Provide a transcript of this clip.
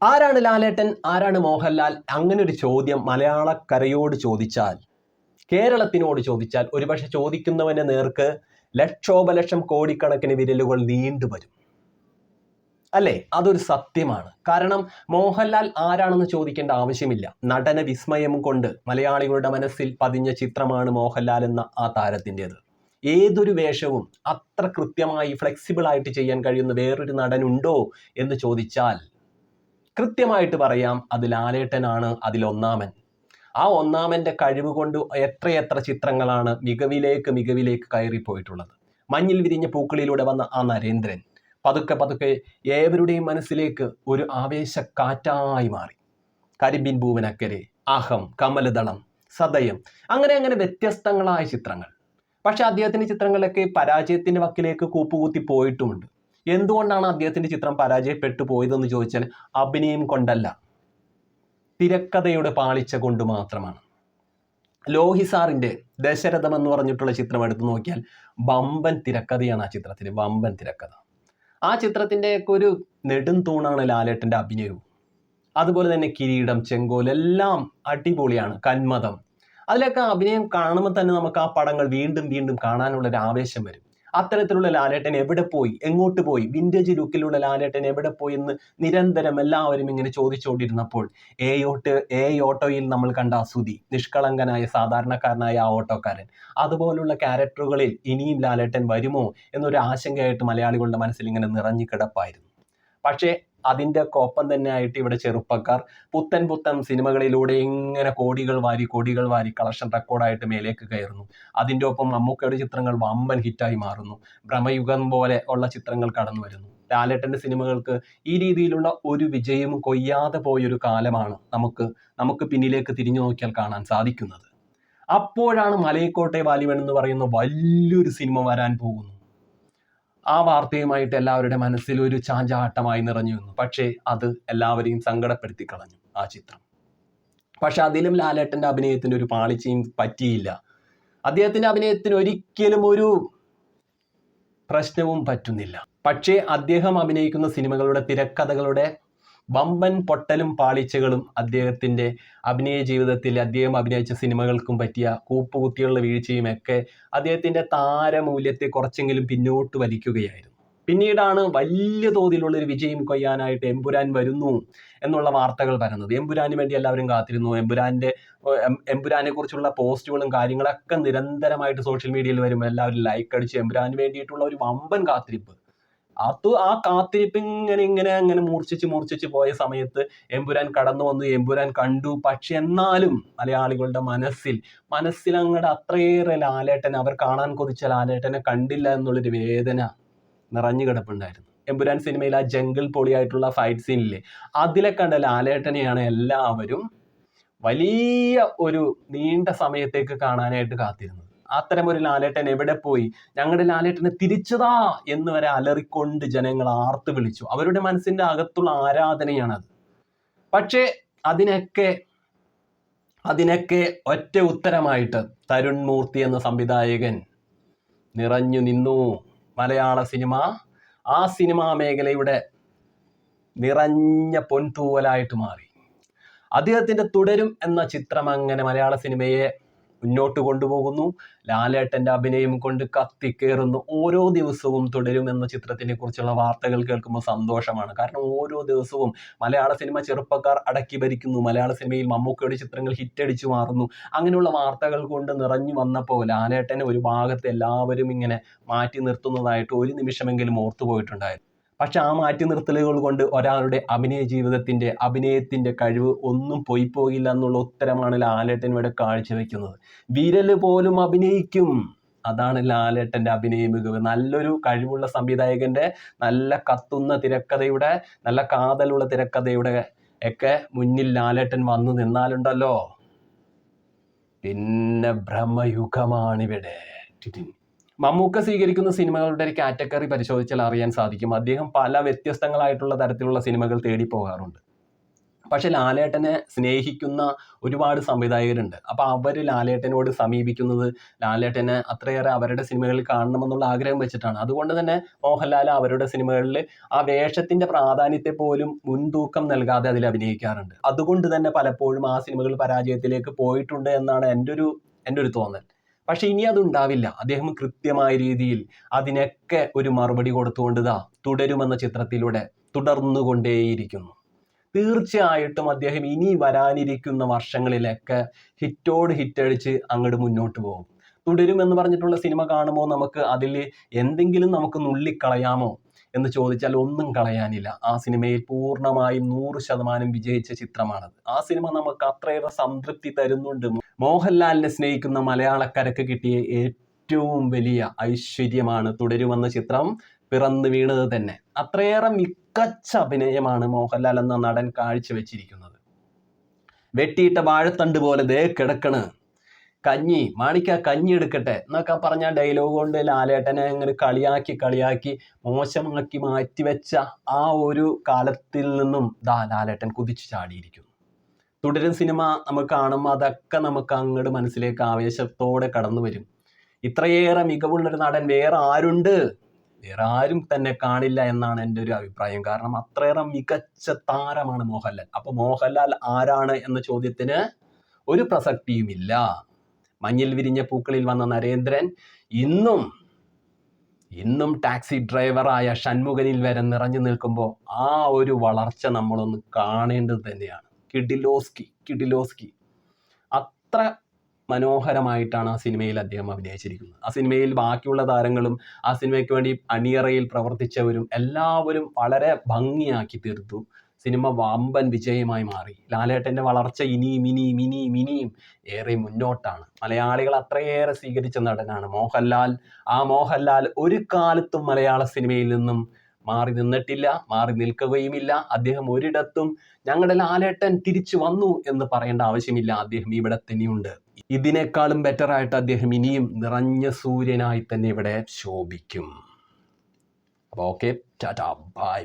ആരാണ് ലാലേട്ടൻ, ആരാണ് മോഹൻലാൽ? അങ്ങനെ ഒരു ചോദ്യം മലയാളക്കരയോട് ചോദിച്ചാൽ, കേരളത്തിനോട് ചോദിച്ചാൽ, ഒരുപക്ഷെ ചോദിക്കുന്നവന്റെ നേർക്ക് ലക്ഷോപലക്ഷം കോടിക്കണക്കിന് വിരലുകൾ നീണ്ടുവരും. അല്ലേ? അതൊരു സത്യമാണ്. കാരണം മോഹൻലാൽ ആരാണെന്ന് ചോദിക്കേണ്ട ആവശ്യമില്ല. നടന വിസ്മയം കൊണ്ട് മലയാളികളുടെ മനസ്സിൽ പതിഞ്ഞ ചിത്രമാണ് മോഹൻലാൽ എന്ന ആ താരത്തിൻ്റെത്. ഏതൊരു വേഷവും അത്ര കൃത്യമായി ഫ്ലെക്സിബിൾ ആയിട്ട് ചെയ്യാൻ കഴിയുന്ന വേറൊരു നടനുണ്ടോ എന്ന് ചോദിച്ചാൽ കൃത്യമായിട്ട് പറയാം, അത് ലാലേട്ടനാണ് അതിലൊന്നാമൻ. ആ ഒന്നാമൻ്റെ കഴിവ് കൊണ്ട് എത്രയെത്ര ചിത്രങ്ങളാണ് മികവിലേക്ക് കയറിപ്പോയിട്ടുള്ളത്. മഞ്ഞിൽ വിരിഞ്ഞ പൂക്കളിലൂടെ വന്ന ആ നരേന്ദ്രൻ പതുക്കെ പതുക്കെ ഏവരുടെയും മനസ്സിലേക്ക് ഒരു ആവേശക്കാറ്റായി മാറി. കരിമ്പിൻ പൂവനക്കരെ, അഹം, കമലദളം, സദയം, അങ്ങനെ വ്യത്യസ്തങ്ങളായ ചിത്രങ്ങൾ. പക്ഷെ അദ്ദേഹത്തിൻ്റെ ചിത്രങ്ങളൊക്കെ പരാജയത്തിൻ്റെ വക്കിലേക്ക് കൂപ്പുകുത്തി പോയിട്ടുമുണ്ട്. എന്തുകൊണ്ടാണ് അദ്ദേഹത്തിൻ്റെ ചിത്രം പരാജയപ്പെട്ടു പോയതെന്ന് ചോദിച്ചാൽ അഭിനയം കൊണ്ടല്ല, തിരക്കഥയുടെ പാളിച്ച കൊണ്ട് മാത്രമാണ്. ലോഹി സാറിൻ്റെ ദശരഥം എന്ന് പറഞ്ഞിട്ടുള്ള ചിത്രം എടുത്തു നോക്കിയാൽ വമ്പൻ തിരക്കഥയാണ് ആ ചിത്രത്തിന്, വമ്പൻ തിരക്കഥ. ആ ചിത്രത്തിൻ്റെയൊക്കെ ഒരു നെടും തൂണാണ് ലാലേട്ടൻ്റെ അഭിനയവും. അതുപോലെ തന്നെ കിരീടം, ചെങ്കോൽ എല്ലാം അടിപൊളിയാണ്. കന്മദം, അതിലൊക്കെ അഭിനയം കാണുമ്പോൾ തന്നെ നമുക്ക് ആ പടങ്ങൾ വീണ്ടും വീണ്ടും കാണാനുള്ളൊരു ആവേശം വരും. അത്തരത്തിലുള്ള ലാലേട്ടൻ എവിടെ പോയി, എങ്ങോട്ട് പോയി, വിൻറ്റേജ് ലുക്കിലുള്ള ലാലേട്ടൻ എവിടെ പോയി എന്ന് നിരന്തരം എല്ലാവരും ഇങ്ങനെ ചോദിച്ചുകൊണ്ടിരുന്നപ്പോൾ എ ഓട്ടോയിൽ നമ്മൾ കണ്ട സുധി, നിഷ്കളങ്കനായ സാധാരണക്കാരനായ ആ ഓട്ടോക്കാരൻ, അതുപോലുള്ള ക്യാരക്ടറുകളിൽ ഇനിയും ലാലേട്ടൻ വരുമോ എന്നൊരു ആശങ്കയായിട്ട് മലയാളികളുടെ മനസ്സിൽ ഇങ്ങനെ നിറഞ്ഞു കിടപ്പായിരുന്നു. പക്ഷേ അതിൻ്റെ ഒപ്പം തന്നെ ആയിട്ട് ഇവിടെ ചെറുപ്പക്കാർ പുത്തൻ സിനിമകളിലൂടെ ഇങ്ങനെ കോടികൾ വാരി കളക്ഷൻ റെക്കോർഡായിട്ട് മേലേക്ക് കയറുന്നു. അതിൻ്റെ ഒപ്പം മമ്മൂക്കയുടെ ചിത്രങ്ങൾ വമ്പൻ ഹിറ്റായി മാറുന്നു. ഭ്രമയുഗം പോലെ ഉള്ള ചിത്രങ്ങൾ കടന്നു വരുന്നു. ലാലേട്ടൻ്റെ സിനിമകൾക്ക് ഈ രീതിയിലുള്ള ഒരു വിജയം കൊയ്യാതെ പോയൊരു കാലമാണ് നമുക്ക് പിന്നിലേക്ക് തിരിഞ്ഞു നോക്കിയാൽ കാണാൻ സാധിക്കുന്നത്. അപ്പോഴാണ് മലയക്കോട്ടെ വാലിബൻ എന്ന് പറയുന്ന വലിയൊരു സിനിമ വരാൻ പോകുന്നു. ആ വാർത്തയുമായിട്ട് എല്ലാവരുടെ മനസ്സിൽ ഒരു ചാഞ്ചാട്ടമായി നിറഞ്ഞു നിന്നു. പക്ഷേ അത് എല്ലാവരെയും സങ്കടപ്പെടുത്തി കളഞ്ഞു ആ ചിത്രം. പക്ഷെ അതിലും ലാലേട്ടൻ്റെ അഭിനയത്തിന് ഒരു പാളിച്ചയും പറ്റിയില്ല. അദ്ദേഹത്തിൻ്റെ അഭിനയത്തിന് ഒരിക്കലും ഒരു പ്രശ്നവും പറ്റുന്നില്ല. പക്ഷേ അദ്ദേഹം അഭിനയിക്കുന്ന സിനിമകളുടെ തിരക്കഥകളുടെ വമ്പൻ പൊട്ടലും പാളിച്ചകളും അദ്ദേഹത്തിൻ്റെ അഭിനയ ജീവിതത്തിൽ അദ്ദേഹം അഭിനയിച്ച സിനിമകൾക്കും പറ്റിയ കൂപ്പുകുത്തിയുള്ള വീഴ്ചയും ഒക്കെ അദ്ദേഹത്തിൻ്റെ താരമൂല്യത്തെ കുറച്ചെങ്കിലും പിന്നോട്ട് വലിക്കുകയായിരുന്നു. പിന്നീടാണ് വലിയ തോതിലുള്ളൊരു വിജയം കൊയ്യാനായിട്ട് എമ്പുരാൻ വരുന്നു എന്നുള്ള വാർത്തകൾ വരുന്നത്. എമ്പുരാന് വേണ്ടി എല്ലാവരും കാത്തിരുന്നു. എമ്പുരാനെ കുറിച്ചുള്ള പോസ്റ്റുകളും കാര്യങ്ങളൊക്കെ നിരന്തരമായിട്ട് സോഷ്യൽ മീഡിയയിൽ വരുമ്പോൾ എല്ലാവരും ലൈക്ക് അടിച്ച് എമ്പുരാന് വേണ്ടിയിട്ടുള്ള ഒരു വമ്പൻ കാത്തിരിപ്പ്. ആ കാത്തിരിപ്പ് ഇങ്ങനെ മൂർച്ഛിച്ച് പോയ സമയത്ത് എമ്പുരാൻ കടന്നു വന്നു, എമ്പുരാൻ കണ്ടു. പക്ഷെ എന്നാലും മലയാളികളുടെ മനസ്സിൽ അങ്ങോട്ട് അത്രയേറെ ലാലേട്ടൻ, അവർ കാണാൻ കൊതിച്ച ലാലേട്ടനെ കണ്ടില്ല എന്നുള്ളൊരു വേദന നിറഞ്ഞു കിടപ്പുണ്ടായിരുന്നു. എമ്പുരാൻ സിനിമയിൽ ആ ജംഗിൾ പൊളിയായിട്ടുള്ള ഫൈറ്റ് സീനില്ലേ, അതിലെ കണ്ട ലാലേട്ടനെയാണ് എല്ലാവരും വലിയ ഒരു നീണ്ട സമയത്തേക്ക് കാണാനായിട്ട് കാത്തിരുന്നത്. അത്തരമൊരു ലാലേട്ടൻ എവിടെ പോയി, ഞങ്ങളുടെ ലാലേട്ടനെ തിരിച്ചതാ എന്ന് വരെ അലറിക്കൊണ്ട് ജനങ്ങൾ ആർത്തു വിളിച്ചു. അവരുടെ മനസ്സിൻ്റെ അകത്തുള്ള ആരാധനയാണത്. പക്ഷേ അതിനൊക്കെ ഒറ്റ ഉത്തരമായിട്ട് തരുൺ മൂർത്തി എന്ന സംവിധായകൻ നിറഞ്ഞു നിന്നു. മലയാള സിനിമ ആ സിനിമാ മേഖലയുടെ നിറഞ്ഞ പൊൻതൂവലായിട്ട് മാറി. അദ്ദേഹത്തിൻ്റെ തുടരും എന്ന ചിത്രം അങ്ങനെ മലയാള സിനിമയെ മുന്നോട്ട് കൊണ്ടുപോകുന്നു. ലാലേട്ടൻ്റെ അഭിനയം കൊണ്ട് കത്തിക്കേറുന്നു. ഓരോ ദിവസവും തുടരും എന്ന ചിത്രത്തിനെ കുറിച്ചുള്ള വാർത്തകൾ കേൾക്കുമ്പോൾ സന്തോഷമാണ്. കാരണം ഓരോ ദിവസവും മലയാള സിനിമ ചെറുപ്പക്കാർ അടക്കി ഭരിക്കുന്നു. മലയാള സിനിമയിൽ മമ്മൂക്കയുടെ ചിത്രങ്ങൾ ഹിറ്റടിച്ചു മാറുന്നു. അങ്ങനെയുള്ള വാർത്തകൾ കൊണ്ട് നിറഞ്ഞു വന്നപ്പോൾ ലാലേട്ടനെ ഒരു ഭാഗത്ത് എല്ലാവരും ഇങ്ങനെ മാറ്റി നിർത്തുന്നതായിട്ട് ഒരു നിമിഷമെങ്കിലും ഓർത്തുപോയിട്ടുണ്ടായിരുന്നു. പക്ഷെ ആ മാറ്റി നിർത്തലുകൾ കൊണ്ട് ഒരാളുടെ അഭിനയത്തിൻ്റെ കഴിവ് ഒന്നും പോയില്ല എന്നുള്ള ഉത്തരമാണ് ലാലേട്ടൻ ഇവിടെ കാഴ്ചവെക്കുന്നത്. വിരല് പോലും അഭിനയിക്കും. അതാണ് ലാലേട്ടൻ്റെ അഭിനയ മികവ്. നല്ലൊരു കഴിവുള്ള സംവിധായകൻ്റെ നല്ല കത്തുന്ന തിരക്കഥയുടെ, നല്ല കാതലുള്ള തിരക്കഥയുടെ ഒക്കെ മുന്നിൽ ലാലേട്ടൻ വന്നു നിന്നാലുണ്ടല്ലോ, പിന്നെ ഭ്രമയുഗമാണിവിടെ. മമ്മൂക്ക സ്വീകരിക്കുന്ന സിനിമകളുടെ ഒരു കാറ്റഗറി പരിശോധിച്ചാൽ അറിയാൻ സാധിക്കും. അദ്ദേഹം പല വ്യത്യസ്തങ്ങളായിട്ടുള്ള തരത്തിലുള്ള സിനിമകൾ തേടി പോകാറുണ്ട്. പക്ഷെ ലാലേട്ടനെ സ്നേഹിക്കുന്ന ഒരുപാട് സംവിധായകരുണ്ട്. അപ്പോൾ അവർ ലാലേട്ടനോട് സമീപിക്കുന്നത് ലാലേട്ടനെ അത്രയേറെ അവരുടെ സിനിമകളിൽ കാണണമെന്നുള്ള ആഗ്രഹം വെച്ചിട്ടാണ്. അതുകൊണ്ട് തന്നെ മോഹൻലാൽ അവരുടെ സിനിമകളിൽ ആ വേഷത്തിൻ്റെ പ്രാധാന്യത്തെ പോലും മുൻതൂക്കം നൽകാതെ അതിൽ അഭിനയിക്കാറുണ്ട്. അതുകൊണ്ട് തന്നെ പലപ്പോഴും ആ സിനിമകൾ പരാജയത്തിലേക്ക് പോയിട്ടുണ്ട് എന്നാണ് എൻ്റെ ഒരു തോന്നൽ. പക്ഷെ ഇനി അതുണ്ടാവില്ല. അദ്ദേഹം കൃത്യമായ രീതിയിൽ അതിനൊക്കെ ഒരു മറുപടി കൊടുത്തുകൊണ്ട് തുടരുമെന്ന ചിത്രത്തിലൂടെ തുടർന്നുകൊണ്ടേയിരിക്കുന്നു. തീർച്ചയായിട്ടും അദ്ദേഹം ഇനി വരാനിരിക്കുന്ന വർഷങ്ങളിലൊക്കെ ഹിറ്റോട് ഹിറ്റടിച്ച് അങ്ങോട്ട് മുന്നോട്ട് പോകും. തുടരുമെന്ന് പറഞ്ഞിട്ടുള്ള സിനിമ കാണുമ്പോൾ നമുക്ക് അതിൽ എന്തെങ്കിലും നമുക്ക് നുള്ളിക്കളയാമോ എന്ന് ചോദിച്ചാൽ ഒന്നും കളയാനില്ല. ആ സിനിമയിൽ പൂർണ്ണമായും 100% വിജയിച്ച ചിത്രമാണത്. ആ സിനിമ നമുക്ക് അത്രയേറെ സംതൃപ്തി തരുന്നുണ്ട്. മോഹൻലാലിനെ സ്നേഹിക്കുന്ന മലയാളക്കരക്ക് കിട്ടിയ ഏറ്റവും വലിയ ഐശ്വര്യമാണ് തുടരുമെന്ന ചിത്രം പിറന്നു വീണത് തന്നെ. അത്രയേറെ മികച്ച അഭിനയമാണ് മോഹൻലാൽ എന്ന നടൻ കാഴ്ചവെച്ചിരിക്കുന്നത്. വെട്ടിയിട്ട വാഴത്തണ്ട് പോലെ ദേ കിടക്കണ് കഞ്ഞി, മാണിക്ക കഞ്ഞി എടുക്കട്ടെ എന്നൊക്കെ പറഞ്ഞ ഡയലോഗ് കൊണ്ട് ലാലേട്ടനെ ഇങ്ങനെ കളിയാക്കി മോശമാക്കി മാറ്റിവെച്ച ആ ഒരു കാലത്തിൽ നിന്നും ലാലേട്ടൻ കുതിച്ചു ചാടിയിരിക്കുന്നു. തുടരും സിനിമ നമുക്ക് കാണുമ്പോൾ അതൊക്കെ നമുക്ക് അങ്ങോട്ട് മനസ്സിലേക്ക് ആവേശത്തോടെ കടന്നു വരും. ഇത്രയേറെ മികവുള്ളൊരു നടൻ വേറെ ആരും തന്നെ കാണില്ല എന്നാണ് എൻ്റെ ഒരു അഭിപ്രായം. കാരണം അത്രയേറെ മികച്ച താരമാണ് മോഹൻലാൽ. അപ്പോൾ മോഹൻലാൽ ആരാണ് എന്ന ചോദ്യത്തിന് ഒരു പ്രസക്തിയുമില്ല. മഞ്ഞിൽ വിരിഞ്ഞ പൂക്കളിൽ വന്ന നരേന്ദ്രൻ ഇന്നും ടാക്സി ഡ്രൈവറായ ഷൺമുഖനിൽ വരെ നിറഞ്ഞു നിൽക്കുമ്പോൾ ആ ഒരു വളർച്ച നമ്മളൊന്ന് കാണേണ്ടത് തന്നെയാണ്. കിഡിലോസ്കി അത്ര മനോഹരമായിട്ടാണ് ആ സിനിമയിൽ അദ്ദേഹം അഭിനയിച്ചിരിക്കുന്നത്. ആ സിനിമയിൽ ബാക്കിയുള്ള താരങ്ങളും ആ സിനിമയ്ക്ക് വേണ്ടി അണിയറയിൽ പ്രവർത്തിച്ചവരും എല്ലാവരും വളരെ ഭംഗിയാക്കി തീർത്തു. സിനിമ വമ്പൻ വിജയമായി മാറി. ലാലേട്ടൻ്റെ വളർച്ച ഇനിയും ഏറെ മുന്നോട്ടാണ്. മലയാളികൾ അത്രയേറെ സ്വീകരിച്ച നടനാണ് മോഹൻലാൽ. ആ മോഹൻലാൽ ഒരു കാലത്തും മലയാള സിനിമയിൽ നിന്നും മാറി നിന്നിട്ടില്ല, മാറി നിൽക്കുകയുമില്ല. അദ്ദേഹം ഒരിടത്തും ഞങ്ങളുടെ ലാലേട്ടൻ തിരിച്ചു വന്നു എന്ന് പറയേണ്ട ആവശ്യമില്ല. അദ്ദേഹം ഇവിടെ തന്നെയുണ്ട്. ഇതിനേക്കാളും ബെറ്ററായിട്ട് അദ്ദേഹം ഇനിയും നിറഞ്ഞ സൂര്യനായി തന്നെ ഇവിടെ ശോഭിക്കും. അപ്പോൾ ഓക്കെ, ടാറ്റാ, ബൈ.